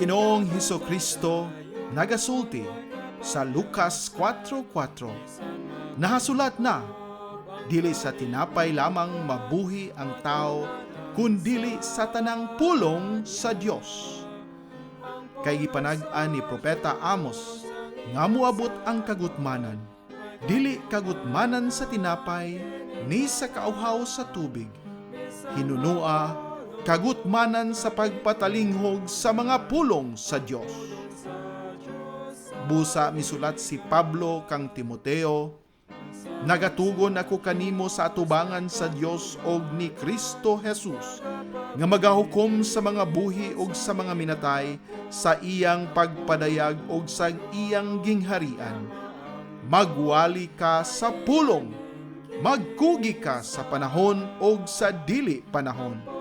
Ginoong Hesukristo nagasulti sa Lucas 4:4. Nahasulat na, dili sa tinapay lamang mabuhi ang tao, kundili sa tanang pulong sa Dios. Kay gipanag-an ni Propeta Amos, nga muabot ang kagutmanan, dili kagutmanan sa tinapay, ni sa kauhaw sa tubig. Hinunua, kagutmanan sa pagpatalinghog sa mga pulong sa Dios. Busa misulat si Pablo kang Timoteo, nagatugon ako kanimo sa atubangan sa Dios og ni Kristo Jesus, nga magahukom sa mga buhi og sa mga minatay sa iyang pagpadayag og sa iyang gingharian. Magwali ka sa pulong, magkugi ka sa panahon og sa dili panahon.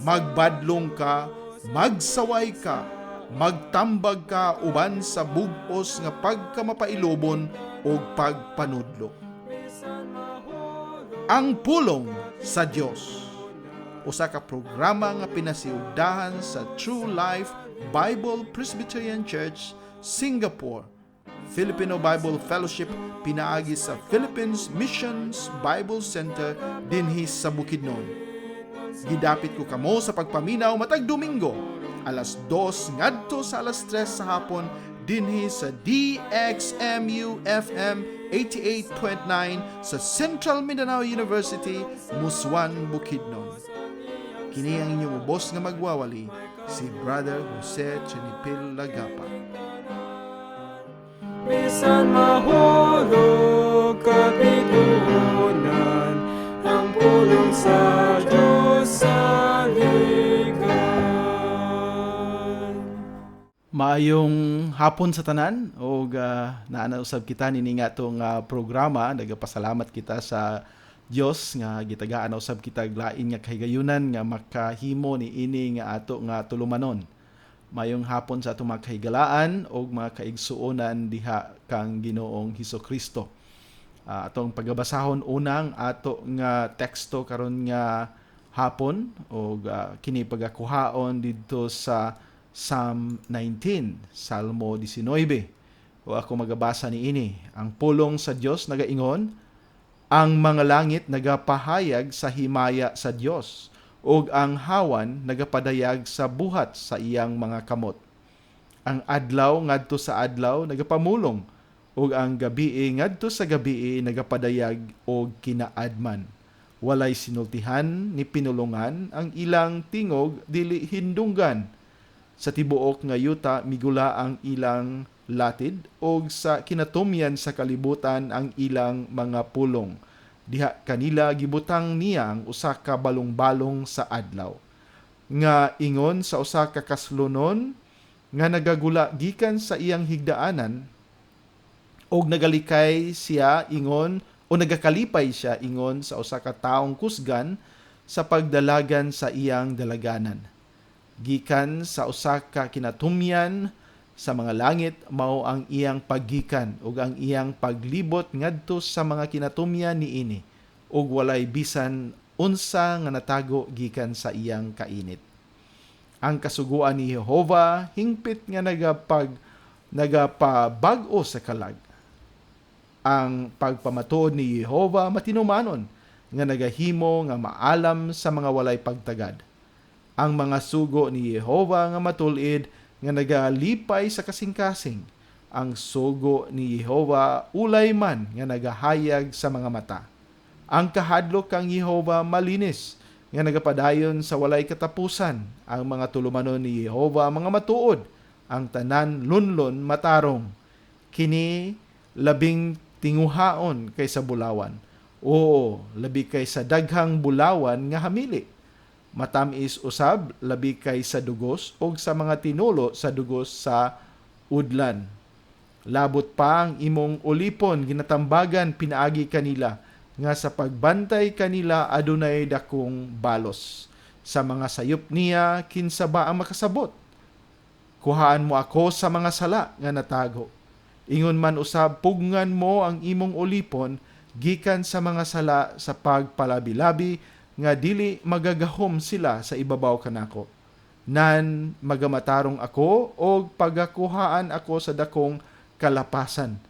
Magbadlong ka, magsaway ka, magtambag ka uban sa bug-os nga pagkamapailobon o pagpanudlo. Ang pulong sa Dios, usa ka programa nga pinasiugdahan sa True Life Bible Presbyterian Church, Singapore, Filipino Bible Fellowship pinaagi sa Philippines Missions Bible Center dinhi sa Bukidnon. Gidapit ko kamo sa pagpaminaw matag Domingo, alas 2 ngadto sa alas 3 sa hapon dinhi sa DXMU FM 88.9 sa Central Mindanao University, Muswan, Bukidnon. Kini ang inyong ubos nga magwawali, si Brother Jose Chenipil Lagapa. Bisan mahulog kapitunan, ang pulong sa Diyos sa ligan. Maayong hapon sa tanan o naanausab kita nini nga itong programa. Nagapasalamat kita sa Dios nga gitagaan usab kita lain nga kahigayunan nga makahimo ni ini nga ato nga tulumanon. Mayong hapon sa atong mga kahigalaan o mga kaigsuonan diha kang Ginoong Hesukristo. Atong pagbasahon unang ato nga teksto karon nga hapon o kini pagakuhaon didto sa Psalm 19, Salmo 19. O ako magabasa ni ini. Ang pulong sa Dios nagaingon, ang mga langit nagapahayag sa himaya sa Dios, ug ang hawan nagapadayag sa buhat sa iyang mga kamot. Ang adlaw ngadto sa adlaw nagapamulong, ug ang gabii ngadto sa gabii nagapadayag og kinaadman. Walay sinultihan ni pinulungan, ang ilang tingog dili hindunggan. Sa tibuok nga yuta migula ang ilang latid, og sa kinatumyan sa kalibutan ang ilang mga pulong. Diha kanila gibutang niya ang usa ka balong-balong sa adlaw. Nga ingon sa usa ka kaslunon nga nagagula gikan sa iyang higdaanan, og nagalikay siya ingon o nagakalipay siya ingon sa usa ka taong kusgan sa pagdalagan sa iyang dalaganan. Gikan sa usa ka kinatumyan sa mga langit mao ang iyang paggikan ug ang iyang paglibot ngadto sa mga kinatumyan niini, ug walay bisan unsa nga natago gikan sa iyang kainit. Ang kasuguan ni Jehova hingpit nga nagapabag-o sa kalag. Ang pagpamatuod ni Jehova matinumanon nga nagahimo nga maalam sa mga walay pagtagad. Ang mga sugo ni Jehova nga matulid nga nagalipay sa kasing-kasing. Ang sugo ni Jehova ulay man nga nagahayag sa mga mata. Ang kahadlok kang Jehova malinis nga nagapadayon sa walay katapusan. Ang mga tulumanon ni Jehova mga matuod, ang tanan lunlon matarong. Kini labing tinguhaon kaysa bulawan. Oo, labi kaysa daghang bulawan nga hamili. Matamis usab labi kay sa dugos o sa mga tinulo sa dugos sa udlan. Labot pa ang imong ulipon ginatambagan pinaagi kanila, nga sa pagbantay kanila adunay dakong balos. Sa mga sayop niya kinsa ba ang makasabot? Kuhaan mo ako sa mga sala nga natago. Ingon man usab pugngan mo ang imong ulipon gikan sa mga sala sa pagpalabi-labi nga dili magagahom sila sa ibabaw kanako. nan magamatarong ako o pagakuhaan ako sa dakong kalapasan.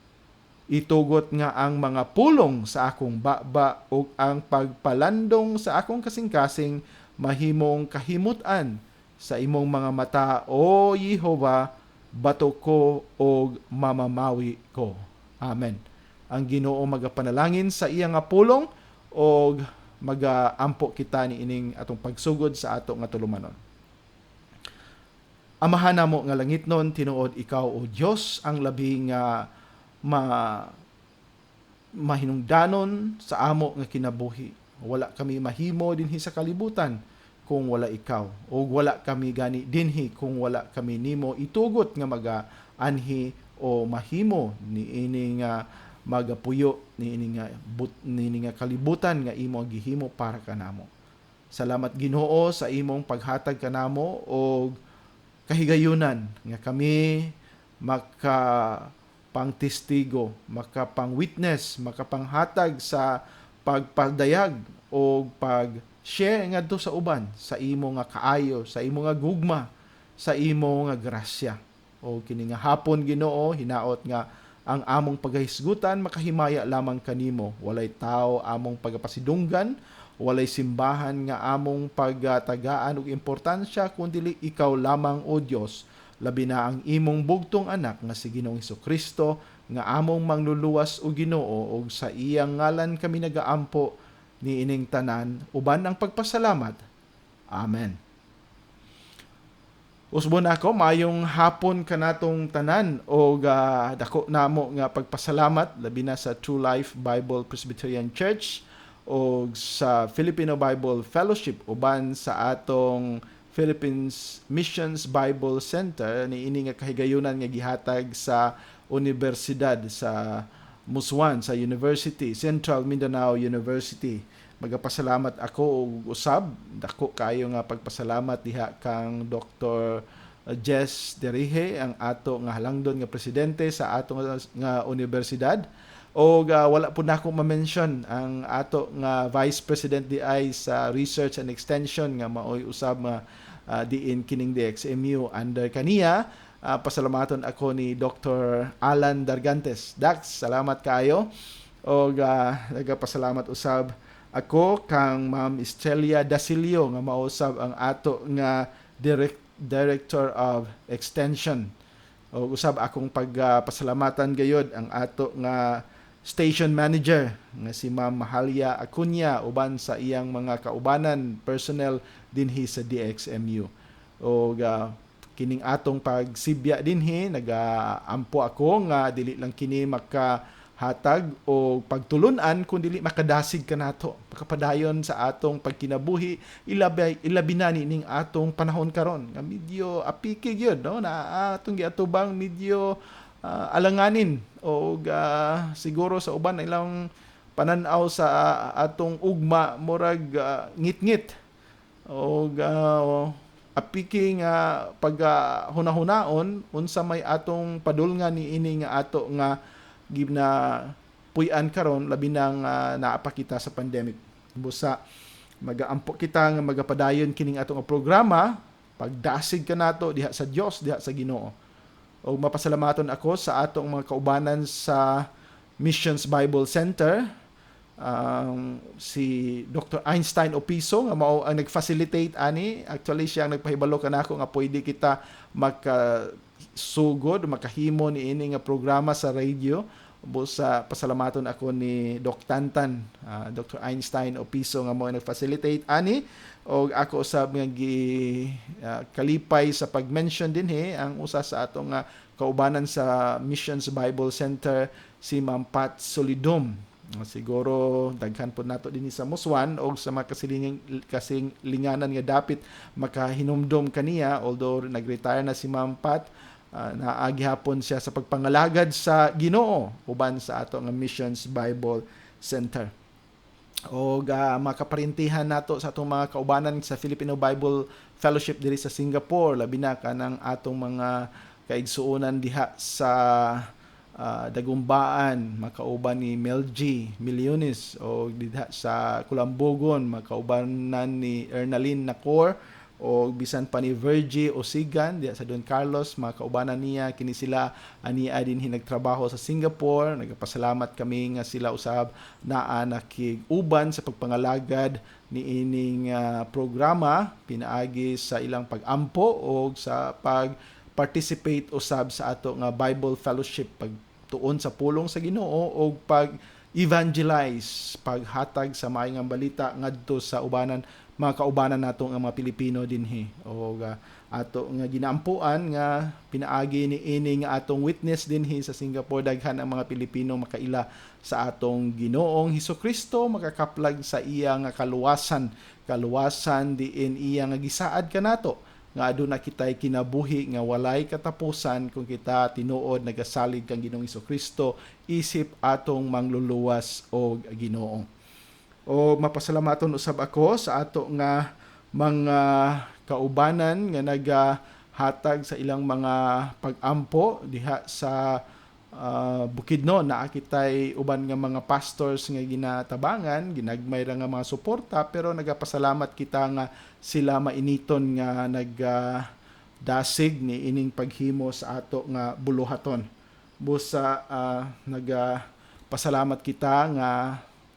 Itugot nga ang mga pulong sa akong baba o ang pagpalandong sa akong kasing-kasing mahimong kahimutan sa imong mga mata, O Yehova, bato ko o mamamawi ko. Amen. Ang Ginoo magapanalangin sa iya nga pulong o magaampo kita ni ining atong pagsugod sa ato nga tulumanon. Amahan namo nga langitnon, tinuod ikaw o Dios ang labing mahinungdanon sa amo nga kinabuhi. Wala kami mahimo dinhi sa kalibutan kung wala ikaw, o wala kami gani dinhi kung wala kami nimo itugot nga maga-anhi o mahimo ni ini nga magapuyo ni ini nga kalibutan nga imo gihimo para kanamo. Salamat Ginoo sa imong paghatag kanamo og kahigayunan nga kami makapangtestigo, makapangwitness, makapanghatag sa pagpadayag o pag-share ngadto sa uban sa imo nga kaayo, sa imo nga gugma, sa imo nga grasya. O kini nga hapon Ginoo, hinaot nga ang among paghisgutan makahimaya lamang kanimo. Walay tao among pagapasidunggan, walay simbahan nga among pagtagaan og importansya kundi ikaw lamang o Dios, labi na ang imong bugtong anak nga si Ginoong Hesukristo nga among mangluluwas o Ginoo, og sa iyang ngalan kami nagaampo ni ining tanan uban ang pagpasalamat. Amen. Usbon ako, mayong hapon kanatong tanan o dako namo nga pagpasalamat labi na sa True Life Bible Presbyterian Church o sa Filipino Bible Fellowship uban sa atong Philippines Missions Bible Center ni ini nga kahigayunan nga gihatag sa universidad sa Muswan, sa University, Central Mindanao University. Magapasalamat ako og usab, dako kayo nga pagpasalamat diha kang Dr. Jess Derihe, ang ato nga halangdon nga presidente sa ato nga universidad. O wala po na akong ma-mention ang ato nga Vice President di ay sa Research and Extension nga maoy usab nga diin kining DXMU under kaniya. Pasalamaton ako ni Dr. Alan Dargantes. Dax, salamat kayo. O nagapasalamat usab ako kang Ma'am Estrella Dasilio nga mausab ang ato nga Director of Extension. O usab akong pagpasalamatan gayud ang ato nga Station Manager nga si Ma'am Mahalia Acuña uban sa iyang mga kaubanan personnel dinhi sa DXMU. O kining atong pagsibya dinhi nagaampo ako nga dili lang kini makahatag o pagtulunan kun dili makadasig kanato makapadayon sa atong pagkinabuhi ilabi na ning atong panahon karon nga medyo apike gyud no na atong giatubang medyo alanganin o siguro sa uban ilang pananaw sa atong ugma murag ngit-ngit o apiki nga pag hunahunaon unsa may atong padulngan ni ini nga ato nga gibna puy-an karon labi nang naapakita sa pandemic. Busa magaampo kita nga magapadayon kining atong programa pagdasig kanato diha sa Dios, diha sa Ginoo. O mapasalamaton ako sa atong mga kaubanan sa Missions Bible Center, si Dr. Einstein Opiso nga mao ang nag-facilitate ani. Actually siya ang nagpahibalo kanako nga pwede kita makasugod makahimo ni ini nga programa sa radio. Busa pasalamaton ako ni Doc Tantan, Dr. Einstein Opiso nga mao nag-facilitate ani. O ako usab nga kalipay sa pag-mention dinhi ang usa sa atong kaubanan sa Missions Bible Center si Ma'am Pat Solidum. Siguro daghan po nato dinhi sa Muswan o sa mga kasinglinganan nga dapit makahinumdom kaniya, although nag-retire na si Ma'am Pat. Naagi hapon siya sa pagpangalagad sa Ginoo uban sa ato nga Missions Bible Center. O makaparintihan nato sa atong mga kaubanan sa Filipino Bible Fellowship diri sa Singapore, labi na kanang atong mga kaigsuonan diha sa Dagumbaan, makauban ni Mel G. Milyones, o diha sa Kulambugon makaubanan ni Ernalyn Nacor, o bisan pa ni Virgie o Sigan diya sa Don Carlos, mga kaubanan niya, kini sila ania din hinagtrabaho sa Singapore. Nagapasalamat kami nga sila usab naa nakig-uban sa pagpangalagad ni ining programa pinaagi sa ilang pag-ampo o sa pag-participate usab sa ato nga Bible Fellowship, pagtuon sa pulong sa Ginoo o pag-evangelize, paghatag sa maayong balita ngadto sa ubanan, mga kaubanan nato nga mga Pilipino dinhi, o ato nga ginaampuan nga pinaagi ni ini nga atong witness dinhi sa Singapore. Daghan ang mga Pilipino makaila sa atong Ginoong Hesukristo, makakaplag sa iya nga kaluwasan diin iya nga gisaad kanato nga aduna kitay kinabuhi nga walay katapusan kung kita tinuod nagasalig kang Ginoong Hesukristo isip atong mangluluwas og Ginoo. O mapasalamaton usab ako sa ato nga mga kaubanan nga nagahatag sa ilang mga pag-ampo diha sa Bukidnon. Naa kitay uban nga mga pastors nga ginatabangan, ginagmay ra nga mga suporta, pero nagapasalamat kita nga sila mainiton nga nagdasig ni ining paghimo sa ato nga buluhaton. Busa nagapasalamat kita nga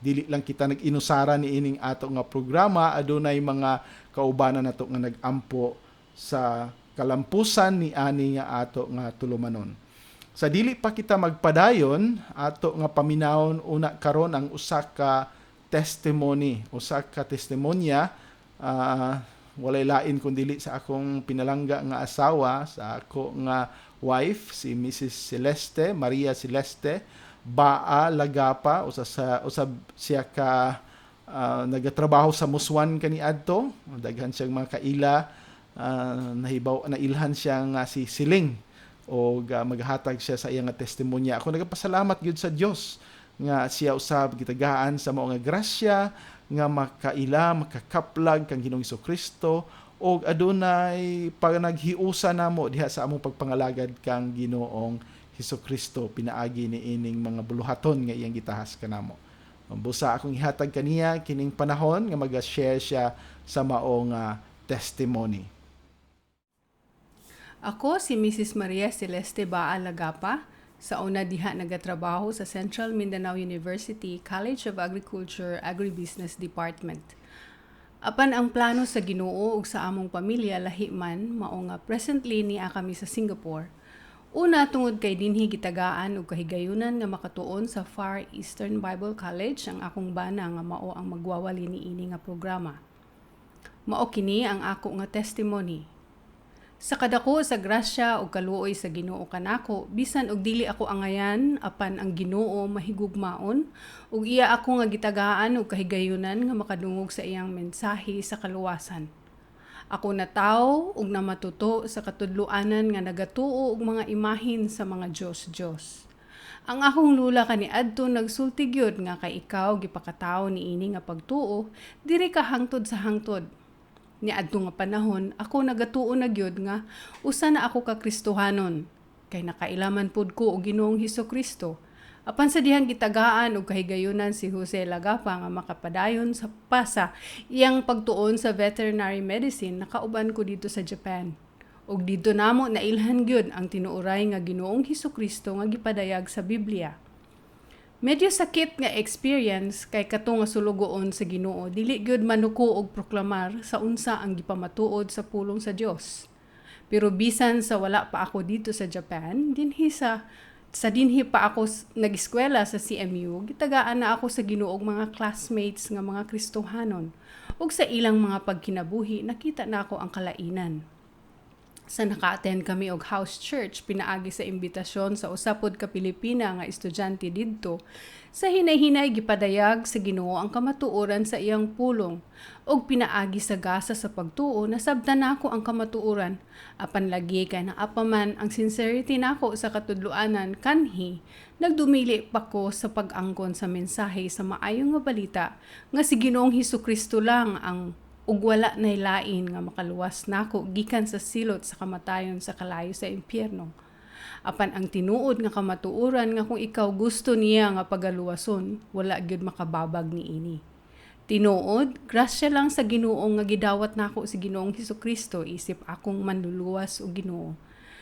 dili lang kita nag-inusara ni ining ato nga programa, adunay mga kaubanan nato nga nag-ampo sa kalampusan ni ani nga ato nga tulumanon. Sa dili pa kita magpadayon, ato nga paminawon una karon ang usa ka testimonya, walay lain kun dili sa akong pinalangga nga asawa, sa ako nga wife si Mrs. Celeste, Maria Celeste Baa Lagapa, usab siya ka nagatrabaho sa Muswan kaniadto, daghan siyang mga kaila, nahibaw na ilhan siya nga si Siling o maghatag siya sa iyang testimonya. Ako nagapasalamat gyud sa Dios nga siya usab gitagaan sa mao nga grasya nga makakaplag kang Ginoong Hesukristo o adunay naghiusa namo diha sa among pagpangalagad kang Ginoong Hesukristo pinaagi ni ining mga buluhaton nga iyang gitahas kanamo. Busa akong ihatag kaniya kining panahon nga mag-share siya sa maong testimony. Ako si Mrs. Maria Celeste Baa Lagapa, sa una diha nagatrabaho sa Central Mindanao University College of Agriculture Agribusiness Department. Apan ang plano sa Ginoo ug sa among pamilya lahi man mao nga presently niya kami sa Singapore. Una, tungod kay dinhi gitagaan ug kahigayunan nga makatuon sa Far Eastern Bible College ang akong bana nga mao ang magwawali niini nga programa. Mao kini ang ako nga testimony. Sa kadako sa grasya ug kaluoy sa Ginoo kanako, bisan og dili ako angayan, apan ang Ginoo mahigugmaon ug iya ako nga gitagaan ug kahigayunan nga makadungog sa iyang mensahe sa kaluwasan. Ako na tao ug namatuto sa katudloanan nga nagatuo og mga imahin sa mga Diyos. Ang akong lula kaniadto nagsulti gyud nga kay ikaw gipakatawo niini nga pagtuo diri ka hangtod sa hangtod. Niadto nga panahon ako nagatuo na gyud nga usa na ako ka Kristohanon kay nakailaman pud ko og Ginoong Hesukristo. Apan sa dihang gitagaan ug kahigayunan si Jose Lagapa nga makapadayon sa pasa iyang pagtuon sa veterinary medicine, nakauban ko dito sa Japan. Ug dito namo nailhan gyud ang tinuoray nga Ginoong Hesukristo nga gipadayag sa Biblia. Medyo sakit nga experience kay kato nga sulugoon sa Ginoo, dili gyud manuko og proklamar sa unsa ang gipamatuod sa pulong sa Dios. Pero bisan sa wala pa ako dito sa Japan, dinhi pa ako nag-eskwela sa CMU, gitagaan na ako sa Ginoo og mga classmates nga mga Kristohanon. Ug sa ilang mga pagkinabuhi, nakita na ako ang kalainan. Sa naka-attend kami og house church, pinaagi sa imbitasyon sa usapod ka Pilipina nga estudyante didto, sa hinay-hinay gipadayag sa Ginoo ang kamatuoran sa iyang pulong og pinaagi sa gasa sa pagtuo nasabtan nako ang kamatuoran apan lagi kay naapaman ang sincerity nako sa katudloanan kanhi nagdumili pa ko sa pag-angkon sa mensahe sa maayong nga balita nga si Ginoong Hesukristo lang ang ug wala nay lain nga makaluwas nako gikan sa silot sa kamatayon sa kalayo sa impyerno. Apan ang tinuod nga kamatuoran nga kung ikaw gusto niya nga pagaluwason, wala gyud makababag niini. Tinuod, grasya lang sa Ginoo nga gidawat nako si Ginoong Hesukristo isip akong manluluwas o Ginoo.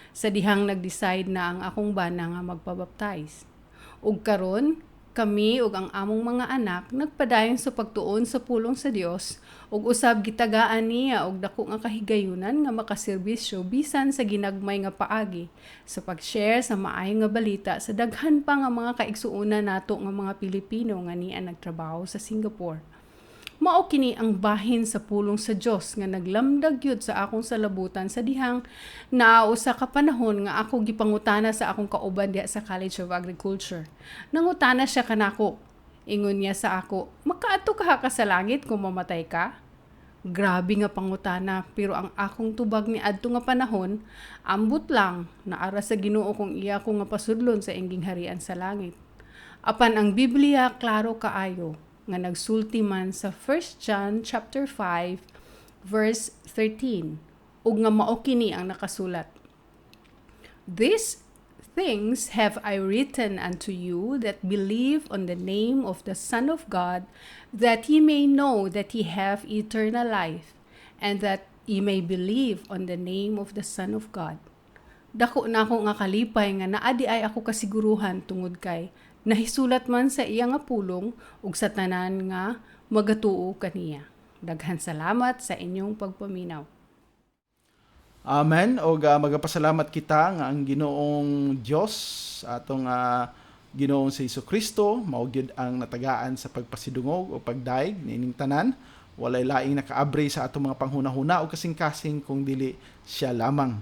Sa dihang nag-decide na ang akong bana nga magpabaptize. Ug karon, kami ug ang among mga anak nagpadayon sa pagtuon sa pulong sa Dios ug usab gitagaan niya og dako nga kahigayunan nga makaserbisyo bisan sa ginagmay nga paagi sa pag-share sa maayong nga balita sa daghan pa nga mga kaigsuonan nato nga mga Pilipino nga niya nagtrabaho sa Singapore. Mao kini ang bahin sa pulong sa Dios nga naglamdag yun sa akong salabutan sa dihang nausa ka panahon nga ako gipangutana sa akong kauban diha sa College of Agriculture. Nangutana siya kanako. Ingon niya sa ako, "Makaadto ka sa langit kung mamatay ka?" Grabe nga pangutana, pero ang akong tubag ni adto nga panahon, ambot lang na ara sa Ginoo kung iya ko nga pasudlon sa ingging harian sa langit. Apan ang Biblia klaro kaayo nga nagsulti man sa 1 John chapter 5 verse 13 ug nga mao kini ang nakasulat. These things have I written unto you that believe on the name of the Son of God, that ye may know that ye have eternal life, and that ye may believe on the name of the Son of God. Dako na ako nga kalipay nga naadi ay ako kasiguruhan tungod kay nahisulat man sa iya nga pulong ug sa tanan nga magatuo kaniya. Daghan salamat sa inyong pagpaminaw. Amen. O magapasalamat kita nga ang Ginoong Dios atong Ginoong si Hesukristo mao gyud ang natagaan sa pagpasidungog o pagdaig nining tanan. Walay laing nakaabre sa atong mga panghunahuna o kasing-kasing kung dili siya lamang.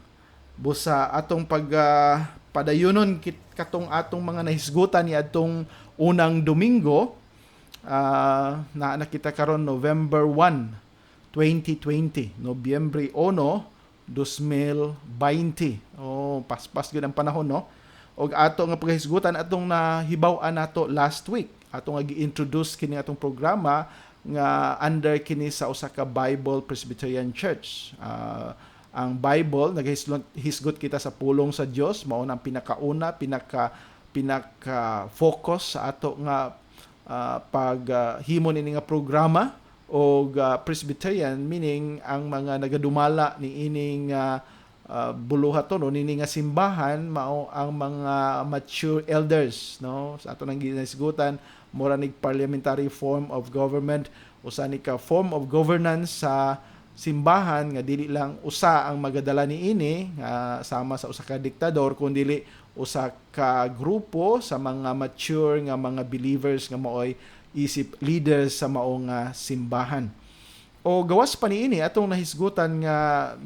Busa atong padayunon katong atong mga nahisgutan ni atong unang Domingo na nakita karon November 1, 2020, Nobyembre 1, 2020. Oh, paspas gyud ang panahon, no? Og ato nga paghisgutan atong nahibaw-an nato last week. Ato nga gi-introduce kini atong programa nga under kini sa usa ka Bible Presbyterian Church. Ang Bible naghisgot kita sa pulong sa Dios, mao nang pinaka focus sa ato nga paghimo nini nga programa o Presbyterian, meaning ang mga nagadumala ni ining buluhaton o nini nga simbahan mao ang mga mature elders, no? Sa ato nang ginasigutan mura nig parliamentary form of government, usa ni ka form of governance sa simbahan nga dili lang usa ang magadala niini sama sa usa ka diktador, kundi usa ka grupo sa mga mature nga mga believers nga maoy isip leaders sa mao nga simbahan. O gawas pa niini atong nahisgutan nga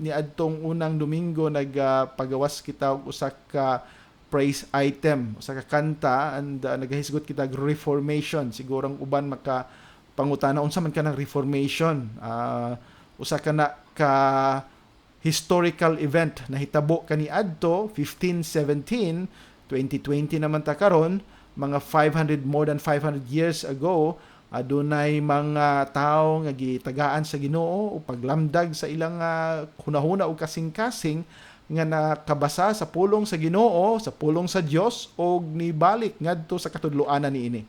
niadtong unang Domingo nagpagawas kita og usa ka praise item, usa ka kanta, and nagahisgot kita og reformation. Siguro ang uban maka pangutana unsa man ka ng reformation. Usa ka na ka historical event na hitabo kaniadto 1517, 2020 naman ta karon, mga more than 500 years ago. Adunay mga tao nga gitagaan sa Ginoo o paglamdag sa ilang hunahuna o kasing-kasing nga nakabasa sa pulong sa Ginoo, sa pulong sa Dios, og nibalik ngadto sa katudloanan niini.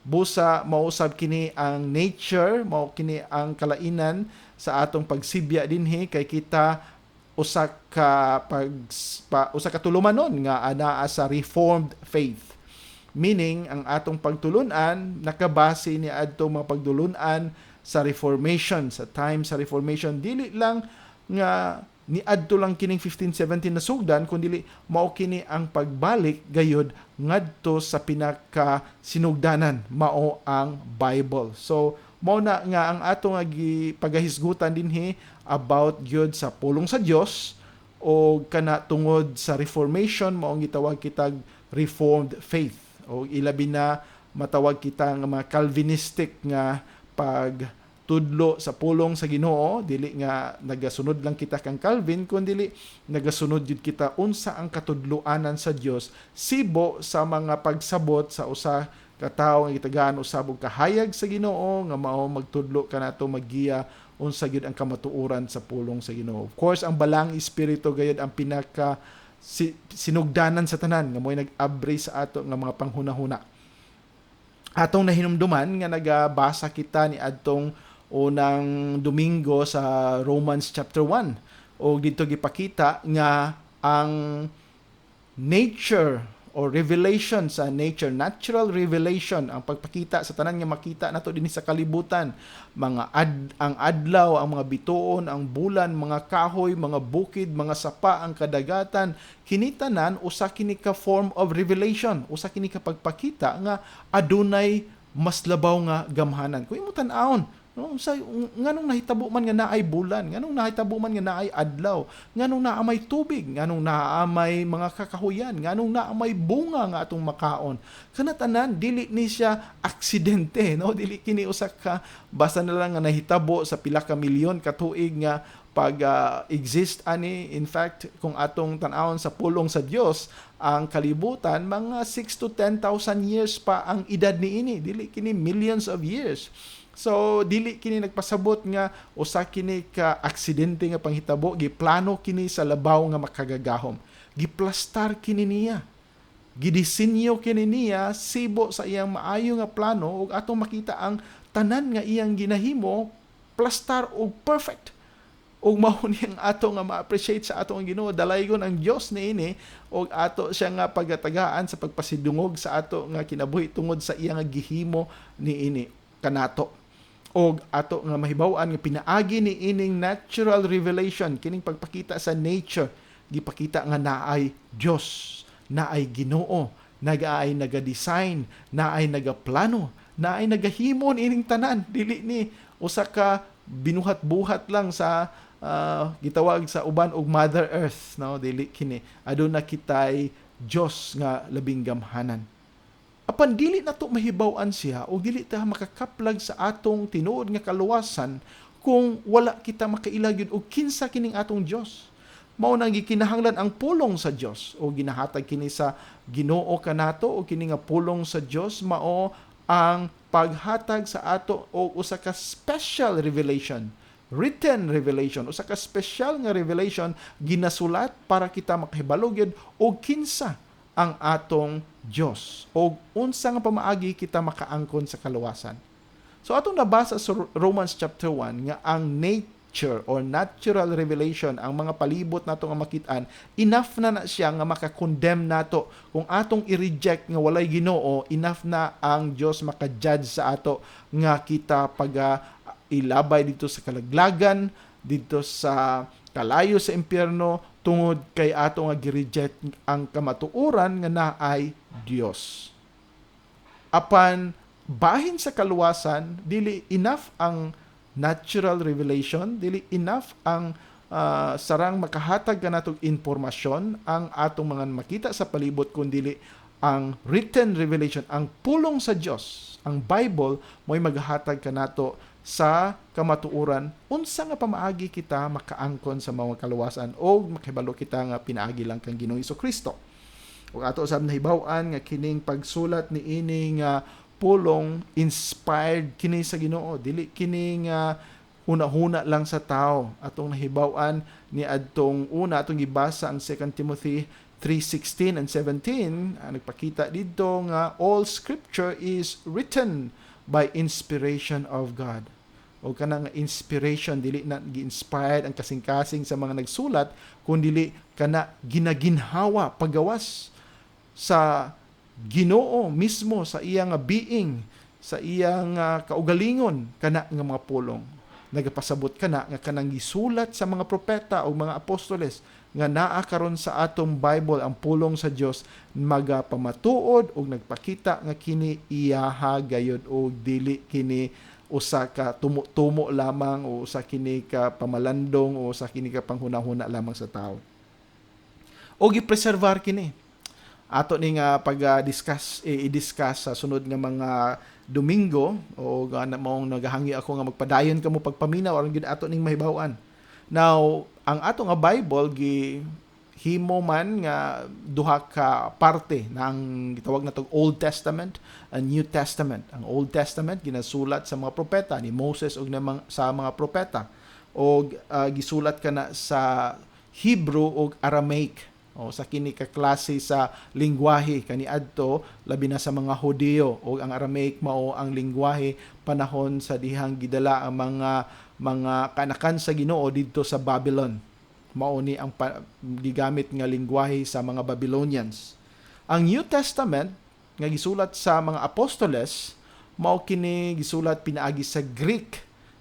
Busa mausab kini ang nature, mao kini ang kalainan sa atong pagsibya dinhi kay kita usa ka tulumanon nga anaa sa Reformed faith. Meaning ang atong pagtulunan nakabase ni adtong mga pagtulunan sa Reformation, sa time sa Reformation, dili lang nga ni adto lang kining 1517 na sugdan, kundi mao kini ang pagbalik gayud ngadto sa pinaka sinugdanan, mao ang Bible. So mao na nga ang ato nga pagahisgutan dinhi about gyud sa pulong sa Dios o kana tungod sa Reformation, mao ang gitawag kitag Reformed faith, o ilabi na matawag kita nga mga Calvinistic nga pagtudlo sa pulong sa Ginoo. Dili nga nagasunod lang kita kang Calvin, kundi nagasunod jud kita unsa ang katudloanan sa Dios sibo sa mga pagsabot sa usa ka tawo nga gitagaan usab og kahayag sa Ginoo nga mao magtudlo kanato maggiya unsa gyud ang kamatuoran sa pulong sa Ginoo. Of course, ang balang espiritu gayud ang pinaka sinugdanan sa tanan nga mo'y nag-abre sa ato nga mga panghunahuna. atong nahinumduman nga nagabasa kita ni adtong unang Domingo sa Romans chapter 1. O dito gipakita nga ang nature or revelation sa nature, natural revelation, ang pagpakita sa tanan nga makita nato dinhi sa kalibutan, ang adlaw, ang mga bituon, ang bulan, mga kahoy, mga bukid, mga sapa, ang kadagatan, kini tanan usa kini ka form of revelation, usa kini ka pagpakita nga adunay mas labaw nga gamhanan. Kung imo tan-awon, nganong nahitabo man nga naay bulan, nganong nahitabo man nga naay adlaw, nganong naamay tubig, nganong naamay mga kakahuyan, nganong naamay bunga nga atong makaon. Kanatanan dili ni siya aksidente, no? Dili kini usa ka basta na lang nga nahitabo sa pila ka milyon ka tuig nga exist ani. In fact, kung atong tan-awon sa pulong sa Dios, ang kalibutan mga 6 to 10,000 years pa ang edad niini, dili kini millions of years. So dili kini nagpasabot nga usa kini ka aksidente nga panghitabo, giplano kini sa labaw nga makagagahom. Giplastar kini niya. Gidisenyo kini niya sibo sa iyang maayo nga plano ug atong makita ang tanan nga iyang ginahimo plastar og perfect. Ug mao ni ang ato nga ma-appreciate sa atong Ginoo, dalaygon ang Dios niini ug ato siya nga pagatagaan sa pagpasidungog sa ato nga kinabuhi tungod sa iyang gihimo niini kanato. Og ato nga mahibaw-an nga pinaagi ni ining natural revelation, kining pagpakita sa nature, gipakita nga naay Dios, naay Ginoo, nagaay naga-design, naay nagaplano, naay nagahimo ining tanan. Dili ni usa ka binuhat-buhat lang sa gitawag sa uban og Mother Earth, no? Dili kini aduna kitay Dios nga labing gamhanan. Apan dili nato mahibaw-an siya o dili ta makakaplag sa atong tinuod nga kaluwasan kung wala kita makailag yun og kinsa kining atong Dios. Mao nang gikinahanglan ang pulong sa Dios o ginahatag kini sa Ginoo kanato o kini nga pulong sa Dios mao ang paghatag sa ato o usa ka special revelation, written revelation, usa ka special nga revelation ginasulat para kita makahibalog yun og kinsa ang atong Dios o unsa nga pamaagi kita makaangkon sa kaluwasan. So atong nabasa sa Romans chapter 1 nga ang nature or natural revelation, ang mga palibot nato nga makitaan, enough na siya nga maka-condemn nato. Kung atong i-reject nga walay Ginoo, enough na ang Dios maka-judge sa ato nga kita ilabay dito sa kalaglagan, dito sa kalayo sa impyerno tungod kay ato nga gi-reject ang kamatuoran nga naay Dios. Apan bahin sa kaluwasan, dili enough ang natural revelation, dili enough ang sarang makahatag kanatong impormasyon ang atong mga makita sa palibot, kundi ang written revelation, ang pulong sa Dios, ang Bible mo'y maghatag kanato sa kamatuoran unsa nga pamaagi kita makaangkon sa mga kaluwasan o makahibalo kita nga pinaagi lang kang Ginoong Kristo. Ug ato usab nahibaw-an nga kining pagsulat ni ining pulong inspired kini sa Ginoo, dili kini nga huna-huna lang sa tao. Atong nahibaw-an ni adtong una atong gibasa ang 2 Timothy 3:16 and 17, nagpakita dito nga all scripture is written by inspiration of God. O kanang inspiration, dili na gi-inspired ang kasing-kasing sa mga nagsulat, kundi kana ginaginhawa pagawas sa Ginoo mismo, sa iyang being, sa iyang kaugalingon kana nga mga pulong. Nagapasabot kana nga kanang gisulat sa mga propeta o mga apostoles nga naa karon sa atong Bible, ang pulong sa Dios magapamatuod og nagpakita nga kini iyaha gayud o dili kini usa ka tumo lamang o usa kini ka pamalandong o usa kini ka panghuna-huna lamang sa tao. O gipreservar kini. Ato ni nga pag-discuss i-discuss sa sunod nga mga Domingo o mong nagahangi ako nga magpadayon kamo pagpaminaw aron gid ato ning mahibaw-an. Now, ang ato nga Bible himo man nga duha ka parte ng gitawag natong Old Testament and New Testament. Ang Old Testament ginasulat sa mga propeta ni Moses ug sa mga propeta o gisulat kana sa Hebrew ug Aramaic. o sa kini ka klase sa lingwahe kaniadto labi na sa mga Hudyo o ang Aramaic mao ang lingwahe panahon sa dihang gidala ang mga kanakan sa Ginoo didto sa Babylon. Mao ni ang gigamit nga lingwahe sa mga Babylonians. Ang New Testament nga gisulat sa mga apostoles mao kini gisulat pinaagi sa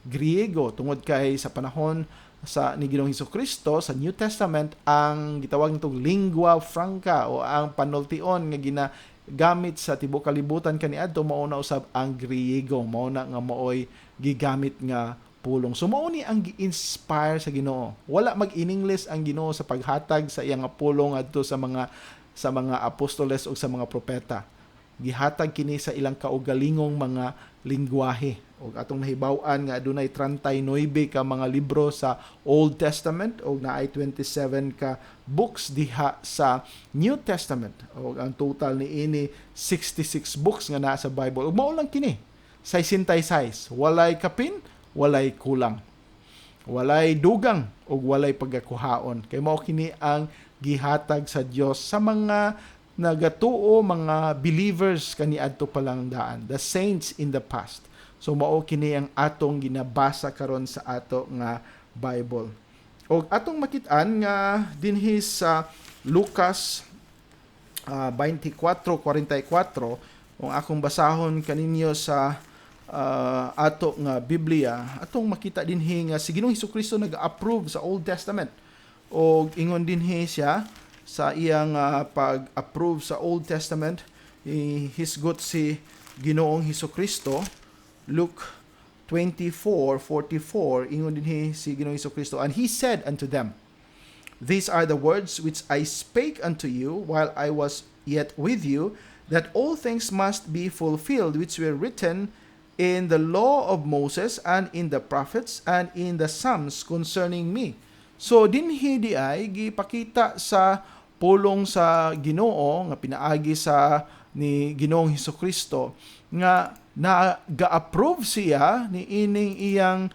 Griego tungod kay sa panahon sa ni Ginoong Hesukristo sa New Testament ang gitawag nitong lingua franca o ang panultion nga ginagamit sa tibuok kalibutan kaniadto mao na usab ang Griego, mao na nga maoy gigamit nga pulong. So mao ni ang gi-inspire sa Ginoo. Wala mag-in-English ang Ginoo sa paghatag sa iyang pulong adto sa mga apostoles o sa mga propeta. Gihatag kini sa ilang kaugalingong mga lingwahe. O atong nahibaw-an nga adunay 39 ka mga libro sa Old Testament o naay 27 ka books diha sa New Testament. O ang total ni ini 66 books nga naa sa Bible. Ug mao lang kini. 66. Walay kapin, walay kulang. Walay dugang o walay pagkakuhaon. Kay mao kini ang gihatag sa Dios sa mga nagatuo, mga believers kaniadto pa lang daan, the saints in the past. So mao kini ang atong ginabasa karon sa ato nga Bible. Og atong makit-an nga dinhi sa Lucas 24:44 kung akong basahon kaninyo sa ato nga Biblia, atong makita dinhi nga si Ginoong Hesukristo nag-approve sa Old Testament. Og ingon dinhi siya sa iyang pag-approve sa Old Testament, hisgot si Ginoong Hesukristo. Luke 24:44, ingon dinhi si Ginoong Hesukristo, and he said unto them, these are the words which I spake unto you while I was yet with you, that all things must be fulfilled which were written in the law of Moses and in the prophets and in the Psalms concerning me. So dinhi di ay gipakita sa pulong sa Ginoo nga pinaagi sa ni Ginoong Hesukristo nga ga-approve siya ni ining iyang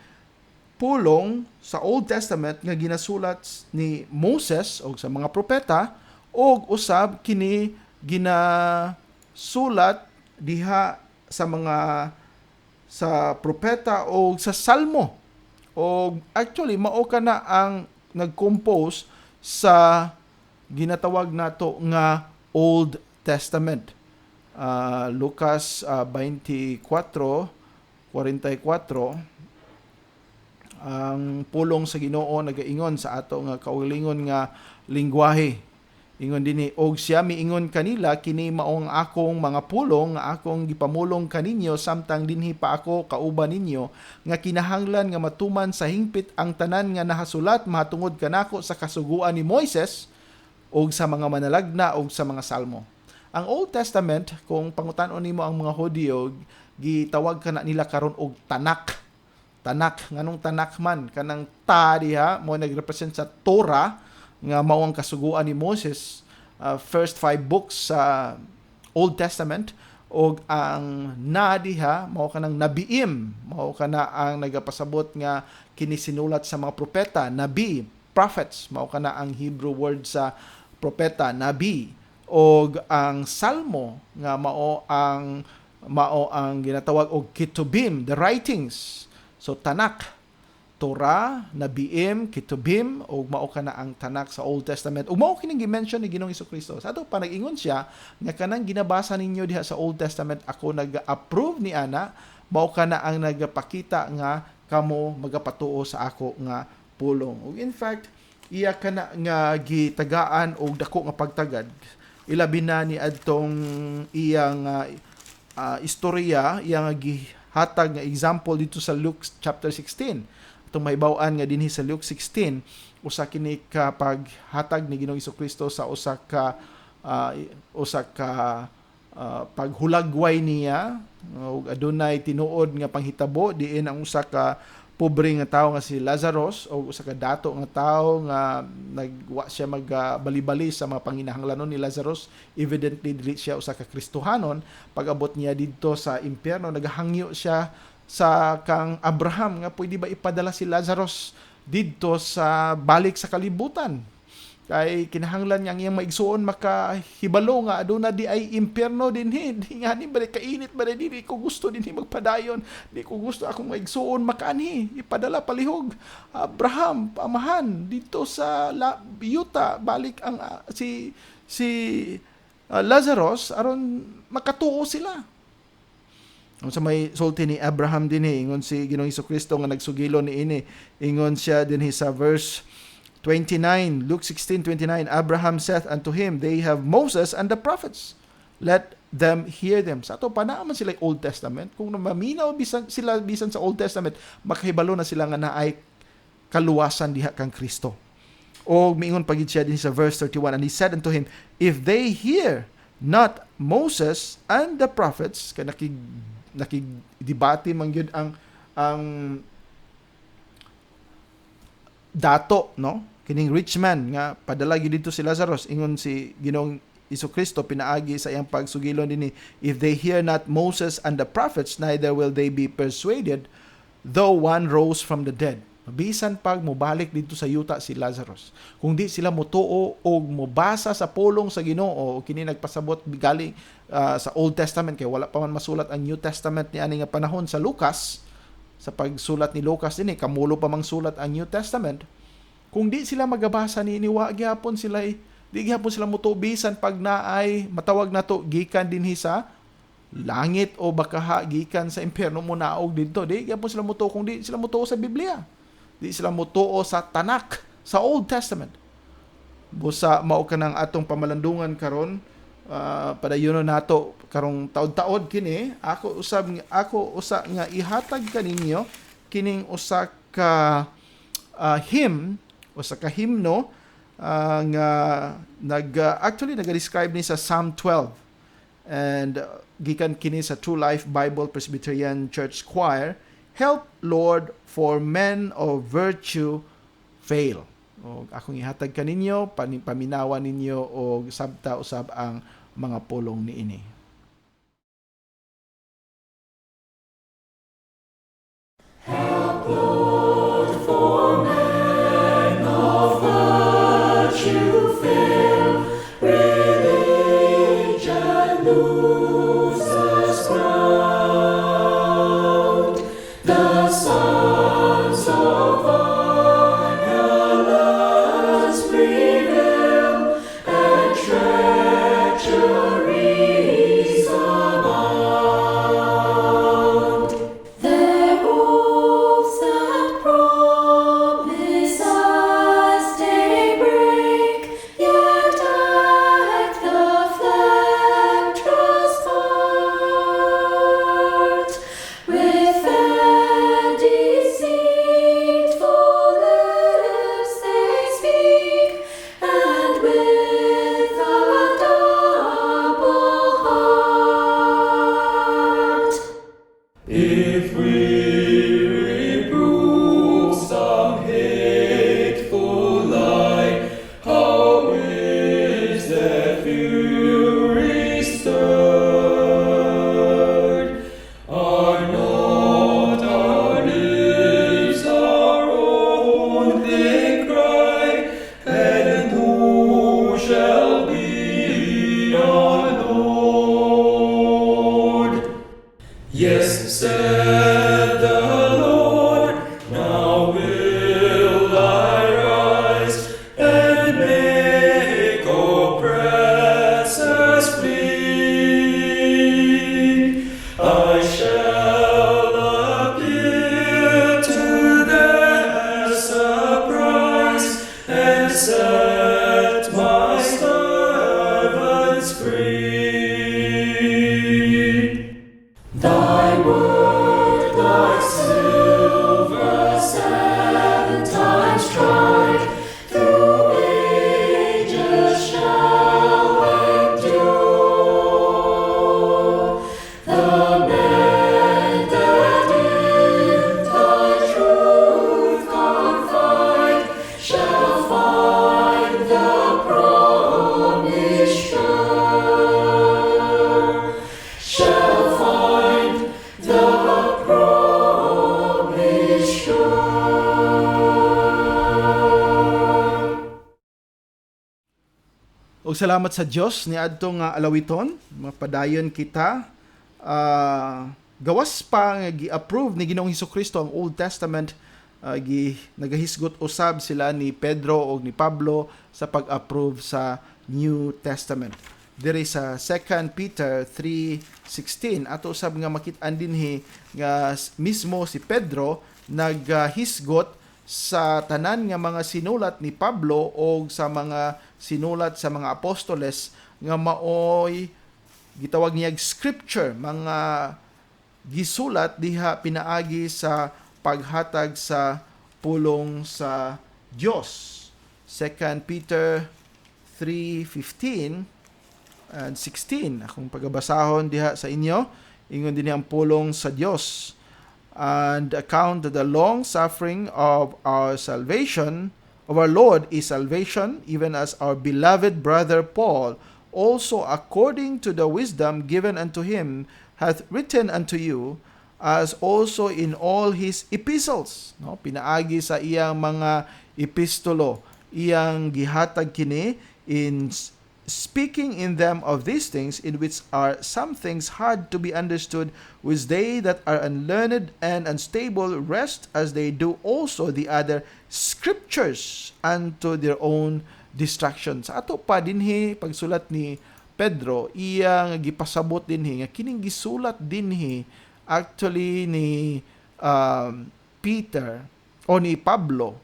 pulong sa Old Testament nga ginasulat ni Moses o sa mga propeta o usab kini ginasulat diha sa propeta o sa Salmo. O actually mao kana ang nag-compose sa ginatawag nato nga Old Testament. Lucas 24:44, ang pulong sa Ginoo nagaingon sa ato nga kaugalingon nga lingwahe. Ingon dinhi, og siya miingon kanila, kini maong akong mga pulong nga akong gipamulong kaninyo samtang dinhi pa ako kauban ninyo, nga kinahanglan nga matuman sa hingpit ang tanan nga nahasulat mahatungod kanako sa kasuguan ni Moises og sa mga manalagna og sa mga salmo. Ang Old Testament, kung pangutan-on nimo ang mga Hudyo, gitawag kana nila karon og Tanak. Tanak, nganong Tanak man, kanang ta diha mo nagrepresent sa Torah nga mao ang kasuguan ni Moses, first 5 books sa Old Testament, og ang na diha mao kanang nabiim, mao kana ang nagapasabot nga kinisinulat sa mga propeta, nabi, prophets, mao kana ang Hebrew word sa propeta, nabi. Og ang Salmo nga mao ang ginatawag og Ketubim, the writings. So Tanak, Torah, Nabiim, Ketubim, og mao kana ang Tanak sa Old Testament. Og mao kining gi-mention ni Ginoong Hesukristo. Sa ato pa nag-ingon siya nga kanang ginabasa ninyo diha sa Old Testament ako nag-approve ni ana, mao kana ang nagapakita nga kamo magapatuo sa ako nga pulong. Og in fact, iya kana nga gitagaan og dako nga pagtagad. Ilabi na ni adtong iyang istorya, iyang gihatag nga example dito sa Luke chapter 16. Itong mahibaw-an nga dinhi sa Luke 16, usa kini ka paghatag ni Ginoong Hesukristo sa usa ka paghulagway niya, ug adunay tinuod nga panghitabo diin ang usa ka pobre nga tawo nga si Lazarus o usa ka dato nga tawo nga nagwa siya magbali-bali sa mga panginahanglanon ni Lazarus. Evidently dili siya usa ka Kristohanon. Pag-abot niya didto sa impyerno, nagahangyo siya sa kang Abraham nga pwede ba ipadala si Lazarus didto sa balik sa kalibutan. Kay kinahanglan niya ang iyang maigsuon makahibalo nga aduna di ay impyerno dinhi. Di nga ni balik kainit ba di ko gusto dinhi magpadayon. Di ko gusto akong maigsuon makaanhi. Ipadala palihog Abraham amahan dito sa yuta balik ang si Lazarus aron makatuo sila. Sa may sulti ni Abraham dinhi ingon si Ginoong Hesukristo nga nagsugilo ni ini. Ingon siya dinhi sa verse 29, Luke 16:29, Abraham saith unto him, they have Moses and the prophets. Let them hear them. Sa ato panaaman sila Old Testament. Kung maminaw bisan sa Old Testament, makahibalo na sila nga naay kaluwasan diha kang Kristo. O miingon pagid siya din sa verse 31, and he said unto him, if they hear not Moses and the prophets, kay nakigdebate man gyud ang dato, no? Kining rich man nga padala gyud dito si Lazarus, ingon si Ginoong Hesukristo pinaagi sa iyang pagsugilon dinhi, if they hear not Moses and the prophets, neither will they be persuaded though one rose from the dead. Bisan pag mobalik dito sa yuta si Lazarus, kung di sila motuo o mobasa sa pulong sa Ginoo o kini nagpasabot galing sa Old Testament, kay wala pa man masulat ang New Testament ni ani nga panahon sa Lucas. Sa pagsulat ni Lucas dinhi, kamulo pa mang sulat ang New Testament. Kung di sila magabasa ni wa gihapon sila di gihapon sila mutubisan pag naay matawag nato gikan dinhi sa langit o baka gikan sa impyerno mo naog didto. Di gihapon sila mutuo kung di sila mutuo sa Biblia. Di sila mutuo sa Tanakh, sa Old Testament. Busa mao kanang atong pamalandungan karon, padayonon nato karong taud-taod kini. Ako usa nga ihatag kaninyo kining usa ka hymn o sa kahimno nga actually nag-describe ni sa Psalm 12, and gikan kini sa True Life Bible Presbyterian Church Choir. Help Lord, for men of virtue fail. O akong ihatag kaninyo, paminawa ninyo og sabta usab ang mga pulong niini. Help, Lord, for men of virtue fail. Religion loses ground. The sons of violence prevail, and treacheries abound. Their oaths and promises they break, yet at the flag transport. With their deceitful lips they speak, and with a double heart. If we reprove some hateful lie, how is their fury stirred? Are not our lips our own, they cry, and who shall be our Lord? Yes, said the Lord, now will I rise and make oppressors flee. I shall appear to their surprise and set my servants free. Thy word, like silver 7 times tried, through ages shall endure. The men that in thy truth confide shall find the promise sure. Nagpasalamat sa Dios ni adtong alawiton, mapadayon kita. Gawas pa nga gi-approve ni Ginoong Hesukristo ang Old Testament, nagahisgot usab sila ni Pedro o ni Pablo sa pag-approve sa New Testament. Diri sa 2 Peter 3:16 ato usab nga makit-an dinhi nga mismo si Pedro naghisgot sa tanan nga mga sinulat ni Pablo o sa mga sinulat sa mga apostoles nga maoy gitawag niya scripture, mga gisulat diha pinaagi sa paghatag sa pulong sa Dios. 2 Peter 3:15 and 16 akong pagabasahon diha sa inyo, ingon din ang pulong sa Dios. And account that the long suffering of our salvation, of our Lord is salvation, even as our beloved brother Paul also according to the wisdom given unto him hath written unto you, as also in all his epistles. No, pinaagi sa iyang mga epistolo, iyang gihatag kini in speaking in them of these things, in which are some things hard to be understood, which they that are unlearned and unstable rest, as they do also the other scriptures unto their own destruction. Sa ato pa dinhi pagsulat ni Pedro, iyang gipasabot dinhi nga kining gisulat dinhi actually ni Peter o ni Pablo,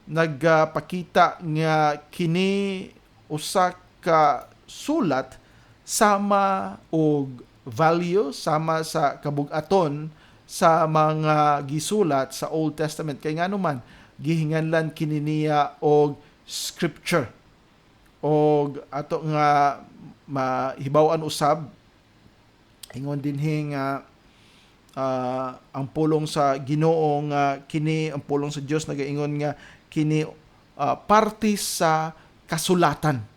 nagpakita nga kini usa ka sulat sama og value, sama sa kabug-aton sa mga gisulat sa Old Testament. Kay ngano man gihinganlan kini niya og scripture. Og ato nga mahibaw-an usab, ingon dinhi nga ang pulong sa Ginoo nga kini, ang pulong sa Dios nagaingon nga kini parte sa kasulatan.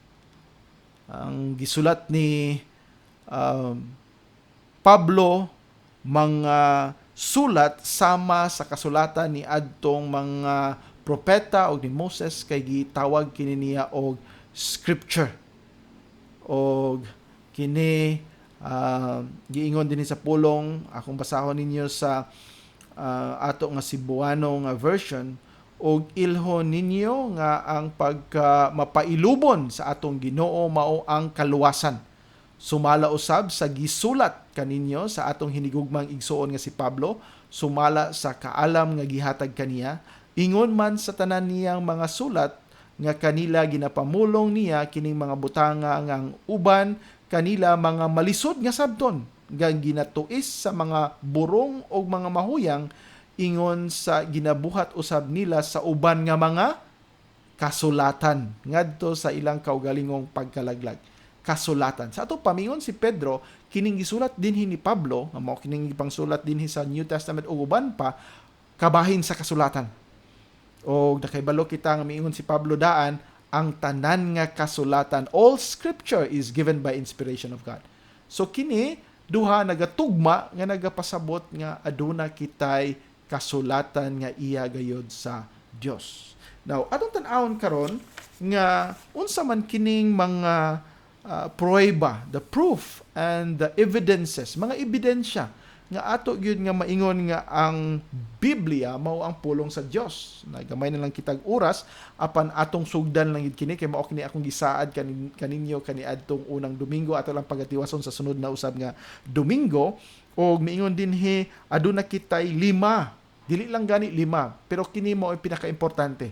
Ang gisulat ni Pablo, mga sulat sama sa kasulatan ni adtong mga propeta o ni Moses, kay gitawag kini niya og scripture. Og kini giingon din sa pulong, akong basahon ninyo sa ato nga Cebuano nga version, og ilhon ninyo nga ang pagka mapailubon sa atong Ginoo mao ang kaluwasan. Sumala usab sa gisulat kaninyo sa atong hinigugmang igsuon nga si Pablo, sumala sa kaalam nga gihatag kaniya, ingon man sa tanan niyang mga sulat nga kanila ginapamulong niya kining mga butanga nga ang uban kanila mga malisod nga sabton nga ginatuis sa mga burong o mga mahuyang, ingon sa ginabuhat usab nila sa uban nga mga kasulatan ngadto sa ilang kaugalingong pagkalaglag. Kasulatan. Sa ato pamingon si Pedro, kining gisulat dinhi ni Pablo, nga mao kining pangsulat dinhi sa New Testament ug uban pa kabahin sa kasulatan. O nakaibalo kita nga miingon si Pablo daan, ang tanan nga kasulatan, all scripture is given by inspiration of God. So kini duha nagatugma nga nagapasabot nga aduna kitay kasulatan nga iya gayod sa Dios. Now, atong tan-awon karon nga unsa man kining mga prueba, the proof and the evidences, mga ebidensya nga ato gyud nga maingon nga ang Biblia mao ang pulong sa Dios. Nagamay na lang kitag oras apan atong sugdan lang gid kini kay mao kini akong gisaad kaninyo kaniadtong unang Domingo, ato lang pagatiwason sa sunod na usab nga Domingo. Og miingon dinhi aduna kitay 5, dili lang gani 5, pero kini mao ang pinaka-importante.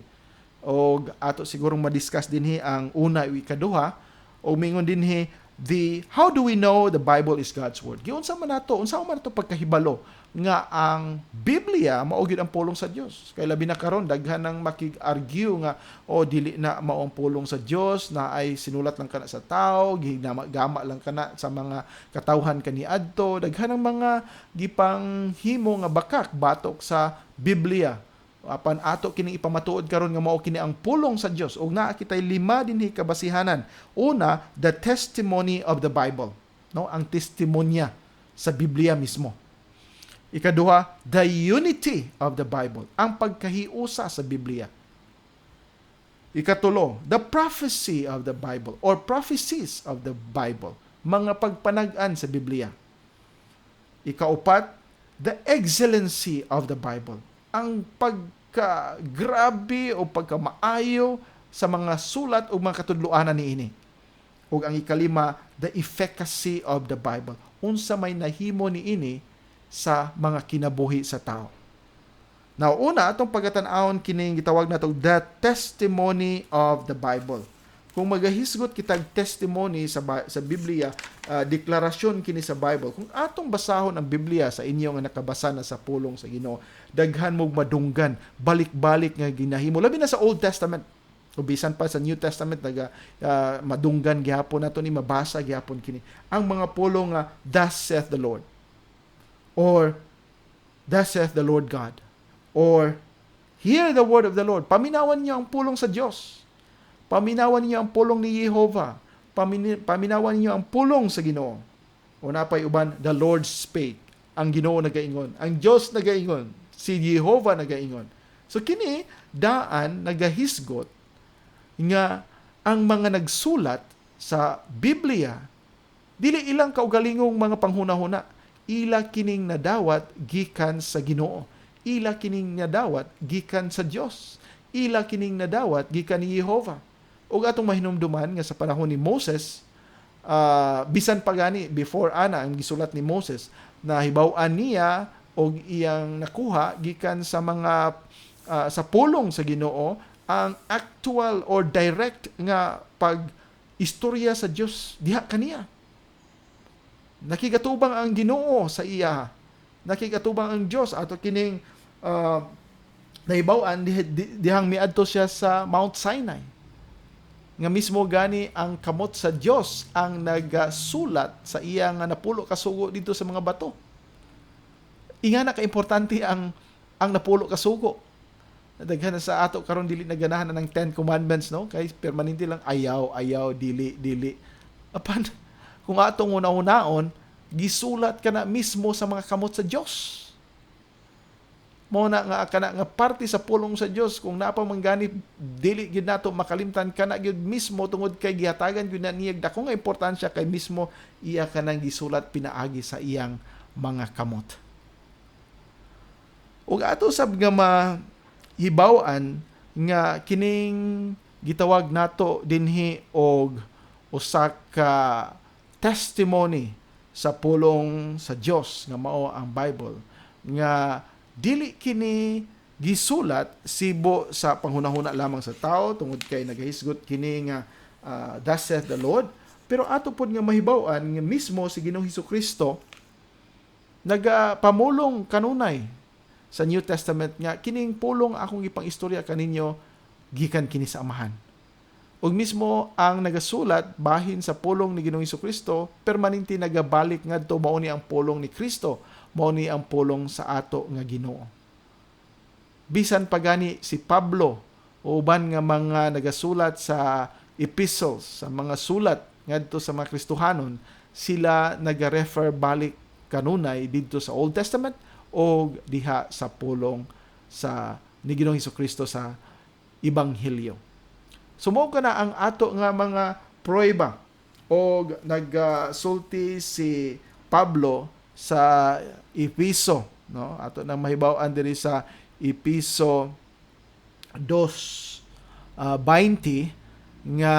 Og ato sigurong ma-discuss dinhi ang una ug ikaduha. Og miingon dinhi how do we know the Bible is God's word? Giunsa man nato, unsa man nato pagkahibalo nga ang Biblia mao gyud ang pulong sa Dios. Kay labi na karon daghan nang makig-argue nga dili na mao ang pulong sa Dios, na ay sinulat lang kana sa tao, gama lang kana sa mga katawhan kaniadto. Daghan ang mga gipanghimo nga bakak batok sa Biblia. Apan ato kini ipamatuod karon nga mao kini ang pulong sa Dios. Og naa kitay 5 dinhi kabasihanan. Una, the testimony of the Bible, no, ang testimonya sa Biblia mismo. Ikaduha, the unity of the Bible, ang pagkahiusa sa Biblia. Ikatulo, the prophecy of the Bible or prophecies of the Bible, mga pagpanag-an sa Biblia. Ikaupat, the excellency of the Bible, ang pagka-grabe o pagkamaayo sa mga sulat o mga katudloanan niini. O ang ikalima, the efficacy of the Bible, unsa may nahimo niini sa mga kinabuhi sa tao. Now, una, itong pagkatanaon kining gitawag na itong the testimony of the Bible. Kung magahisgot kitag testimony sa Biblia, deklarasyon kini sa Bible, kung atong basahon ang Biblia sa inyo nga nakabasa na sa pulong sa Ginoo, daghan mong madunggan, balik-balik nga ginahimo. Labi na sa Old Testament, o bisan pa sa New Testament, madunggan gihapon nato ni mabasa gihapon kini. Ang mga pulong nga, thus saith the Lord, or thus saith the Lord God, or hear the word of the Lord. Paminawan niyo ang pulong sa Diyos. Paminawan niyo ang pulong ni Jehovah. Paminawan niyo ang pulong sa Ginoo. O napay uban, the Lord spake. Ang Ginoo nagaingon. Ang Diyos nagaingon. Si Jehovah nagaingon. So kini, daan nagahisgot nga ang mga nagsulat sa Biblia, dili ilang kaugalingong mga panghuna-huna. Ila kining nadawat gikan sa Ginoo. Ila kining nadawat gikan sa Dios. Ila kining nadawat gikan ni Jehovah. Ug atong mahinumduman nga sa panahon ni Moses, bisan pa gani before ana ang gisulat ni Moses, na hibaw-an niya og iyang nakuha gikan sa mga sa pulong sa Ginoo ang actual or direct nga pag-istorya sa Dios diha kaniya. Nakigatubang ang Ginoo sa iya. Nakigatubang ang Dios ato kining nahibaw-an dihang miadto siya sa Mount Sinai. Nga mismo gani ang kamot sa Dios ang nagasulat sa iya nga napulo ka sugo dito sa mga bato. Ingana ka importante ang napulo ka sugo. Daghan sa ato karon dili naganahan ng 10 commandments, no? Kay permanente lang ayaw, dili. Apan kung atong una-unaon, gisulat ka na mismo sa mga kamot sa Dios. Mo na nga parte sa pulong sa Dios, kung napa manggani dili gid nato makalimtan kana gyud mismo tungod kay gihatagan gyud na niya dako nga importansya kay mismo iya kanang gisulat pinaagi sa iyang mga kamot. Ug ato sab nga mahibaw-an nga kining gitawag nato dinhi og usa ka testimony sa pulong sa Dios nga mao ang Bible, nga dili kini gisulat sibo sa panghunahuna lamang sa tao tungod kay nagahisgot kini nga thus saith the Lord, pero ato pod nga mahibaw-an nga mismo si Ginoong Hesukristo nagapamulong kanunay sa New Testament nga kining pulong akong ipang-istorya kaninyo gikan kini sa Amahan. Ug mismo ang nagasulat bahin sa pulong ni Ginoong Hesukristo, permanente nagabalik ngadto mao ni ang pulong ni Kristo, mao ni ang pulong sa ato nga Ginoo. Bisan pa gani si Pablo o uban nga mga nagasulat sa epistles, sa mga sulat ngadto sa mga Kristohanon, sila nagarefer balik kanunay didto sa Old Testament o diha sa pulong sa ni Ginoong Hesukristo sa Ebanghelyo. Sumo ka na ang ato nga mga prueba o nagsulti si Pablo sa Episo, no? Ato nang mahibaw-an diri sa Episo 2:20 nga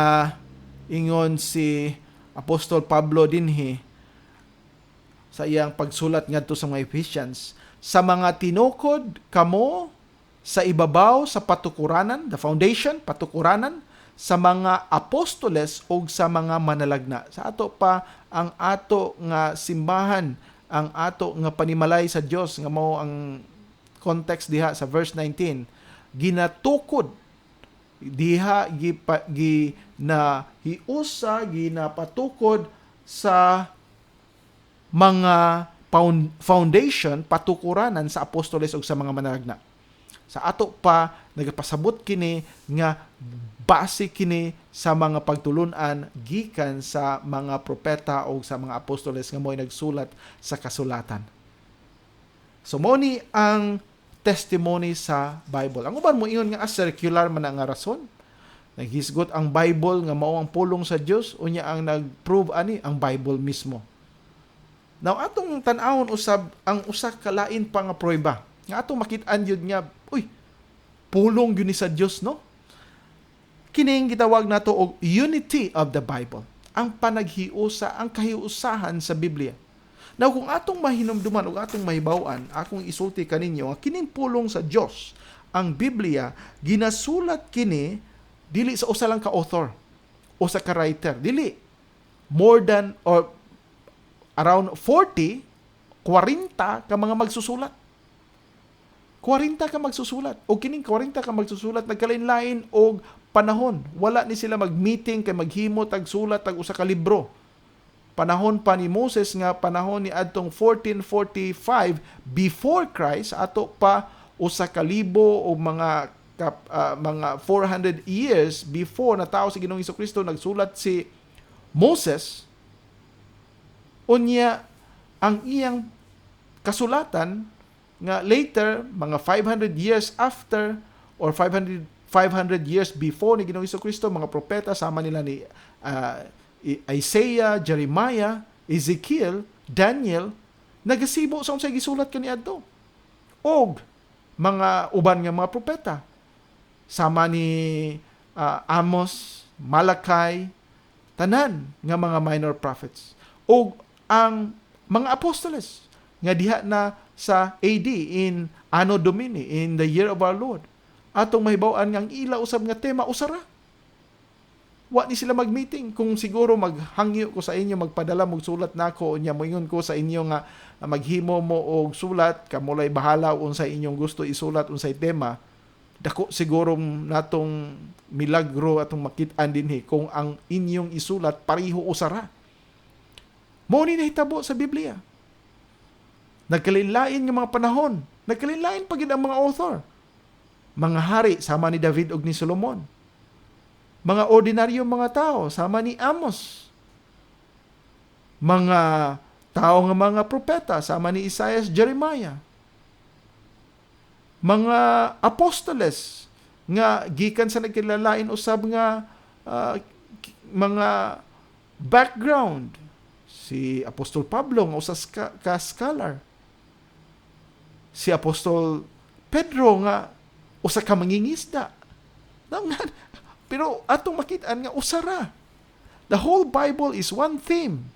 ingon si Apostol Pablo dinhi sa iyang pagsulat ngadto sa mga Ephesians, sa mga tinukod kamo sa ibabaw sa patukuranan, the foundation, patukuranan, sa mga apostoles o sa mga manalagna. Sa ato pa ang ato nga simbahan, ang ato nga panimalay sa Dios nga mao ang context diha sa verse 19, ginatukod diha ginapatukod sa mga foundation, patukuranan sa apostoles o sa mga manalagna. Sa ato pa nagapasabot kini nga base kini sa mga pagtulunan gikan sa mga propeta o sa mga apostoles nga mo'y nagsulat sa kasulatan. So mo ni ang testimony sa Bible. Ang uban mo ingon nga circular man nga rason Naghisgot ang Bible nga mao ang pulong sa Dios, unya ang nag-prove ani ang Bible mismo. Now atong tan-awon usab ang usa ka lain pa nga prueba. Nga atong makit-an yun nga, pulong yun ni sa Dios, no? Kining gitawag nato og unity of the Bible. Ang panaghiusa, ang kahiusahan sa Biblia. Now kung atong mahinumduman o atong mahibaw-an, akong isulti kaninyo, kining pulong sa Dios, ang Biblia, ginasulat kini dili sa usa lang ka author o sa ka writer. Dili. More than or around 40 ka mga magsusulat. 40 ka magsusulat. O kining 40 ka magsusulat, nagkalain-lain og panahon. Wala ni sila mag-meeting kay maghimo tag sulat tag usa ka libro. Panahon pa ni Moses nga panahon ni adtong 1445 before Christ, ato pa usa ka libo o mga 400 years before na tao si Ginoong Hesukristo nagsulat si Moses. Unya ang iyang kasulatan nga later mga 500 years after or 500 years before ni Ginoong Hesukristo, mga propeta sama nila ni Isaiah, Jeremiah, Ezekiel, Daniel, nagasibo sa unsay gisulat kaniadto. Og mga uban nga mga propeta sama ni Amos, Malachi, tanan nga mga minor prophets. Og ang mga apostoles nga diha na sa AD in Anno Domini, in the year of our Lord. Atong mahibaw-an nga ang ila usab nga tema usara. Wa ni sila mag-meeting. Kung siguro maghangyo ko sa inyo, magpadala mog sulat nako, unya moingon ko sa inyo nga maghimo mo og sulat, kamulay bahala unsay inyong gusto isulat unsay tema. Dako siguro natong milagro atong makit-an dinhi kung ang inyong isulat pareho usara. Mao ni nahitabo sa Biblia. Nagkalain-lain nga mga panahon. Nagkalain-lain pa gid ang mga author. Mga hari sama ni David ug ni Solomon. Mga ordinaryo mga tao sama ni Amos. Mga tao nga mga propeta sama ni Isaiah, Jeremiah. Mga apostoles nga gikan sa nagkilalain usab nga mga background. Si Apostol Pablo nga usa ka scholar. Si Apostol Pedro nga usa ka mangingisda. Pero atong makit-an nga usara. The whole Bible is one theme.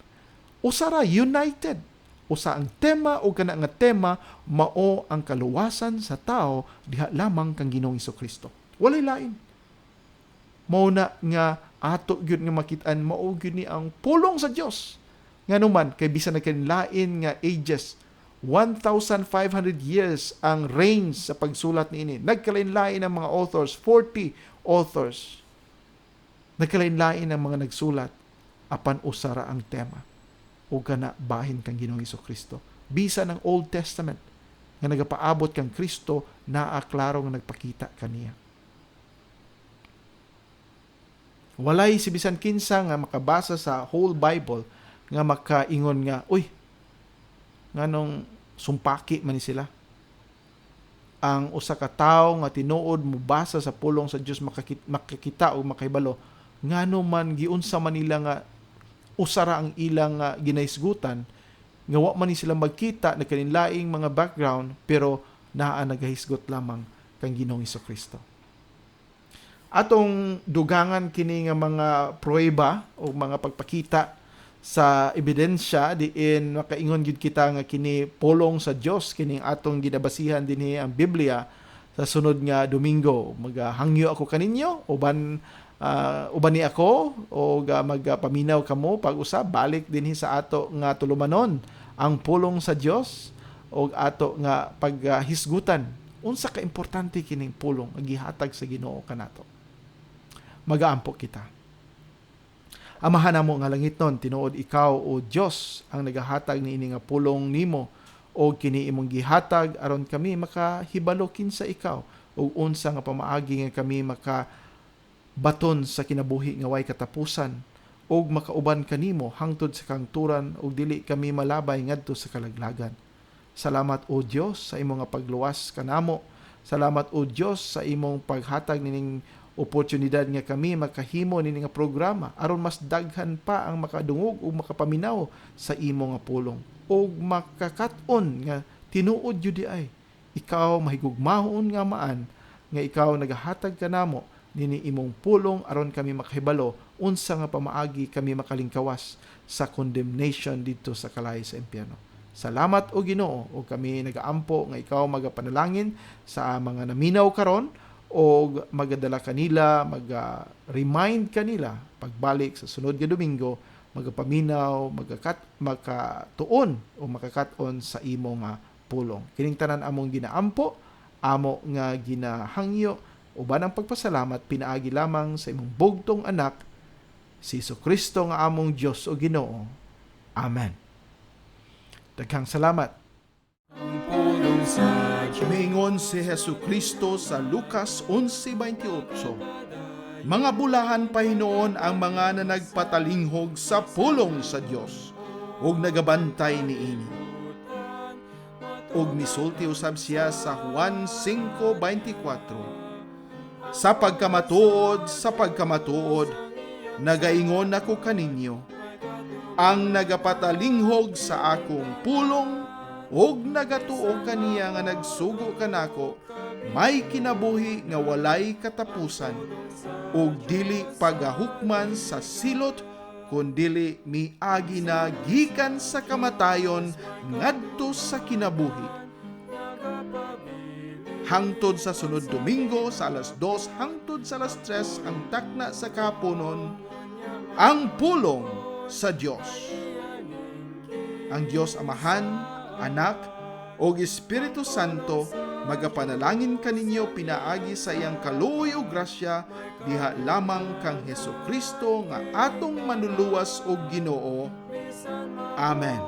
Usara, united. Usa ang tema o kana nga tema mao ang kaluwasan sa tao diha lamang kang Ginoong Hesukristo. Walay lain. Mao na nga ato gyud nga makit-an mao gyud ni ang pulong sa Dios. Nganuman kay bisan na lain nga ages, 1,500 years ang range sa pagsulat niini. Nagkalain-lain ang mga authors, 40 authors. Nagkalain-lain ang mga nagsulat apan usara ang tema. O kana bahin kang Ginoong Hesukristo. Bisan ng Old Testament nga nagapaabot kang Kristo, naa klaro nga nagpakita kaniya. Walay si bisan kinsa nga makabasa sa whole Bible nga makaingon nga, nganong sumpaki man ni sila. Ang usa ka tawo nga tinuod mubasa sa pulong sa Dios makakita o makahibalo ngano man giunsa man nila nga usara ang ilang ginahisgutan nga wa man ni sila magkita na kanilaing mga background pero naa nagahisgot lamang kang Ginoong Hesukristo. Atong dugangan kini nga mga pruweba o mga pagpakita sa ebidensya diin makaingon gid kita nga kini pulong sa Dios kining atong ginabasihan dinhi ang Biblia sa sunod nga Domingo. Maghangyo ako kaninyo uban ni ako o magpaminaw kamo pag-usab balik dinhi sa ato nga tulumanon ang pulong sa Dios o ato nga paghisgutan unsa ka importante kining pulong nga gihatag sa Ginoo kanato. Magaampo kita. Amahan namo nga langitnon, tinuod ikaw o Dios ang nagahatag niini nga pulong nimo o kini imong gihatag aron kami makahibalo kinsa ikaw ug unsa nga pamaagi nga kami makabaton sa kinabuhi nga way katapusan ug makauban kanimo hangtod sa kangturan ug dili kami malabay ngadto sa kalaglagan. Salamat o Dios sa imong nga pagluwas kanamo. Salamat o Dios sa imong paghatag nining oportunidad nga kami makahimo nini nga programa aron mas daghan pa ang makadungog o makapaminaw sa imo nga pulong o makakat-on nga tinuod jud ay ikaw mahigugmahon nga maan nga ikaw nagahatag kanamo nini imong pulong aron kami makahibalo unsa nga pamaagi kami makalingkawas sa condemnation dito sa kalay sa impyerno. Salamat o Ginoo o kami nagaampo nga ikaw magapanalangin sa mga naminaw karon o magadala kanila, remind kanila pagbalik sa sunod nga Domingo, magapaminaw, makatuon o makakaton sa imo nga pulong. Kining tanan among ginaampo, amo nga ginahangyo, uban ang pagpasalamat pinaagi lamang sa imong bugtong anak, si Jesucristo nga among Dios o Ginoo. Amen. Daghang salamat. Ang pulong sa Diyos. Mingon si Jesucristo sa Lucas 11:28. Mga bulahan pa hinoon ang mga na nagpatalinghog sa pulong sa Dios ug nagabantay niini. Ug misulti usab siya sa Juan 5:24. Sa pagkamatuod, nagaingon ako kaninyo, ang nagapatalinghog sa akong pulong ug nagatuo kaniya nga nagsugo kanako, may kinabuhi nga walay katapusan, ug dili pagahukman sa silot, kundili miagi na gikan sa kamatayon ngadto sa kinabuhi. Hangtod sa sunod Domingo sa alas 2 hangtod sa alas 3 ang takna sa kahaponon, ang pulong sa Dios. Ang Dios Amahan, Anak, o Espiritu Santo, magapanalangin kaninyo pinaagi sa iyang kaluoy o grasya, diha lamang kang Jesucristo nga atong manuluwas o Ginoo. Amen.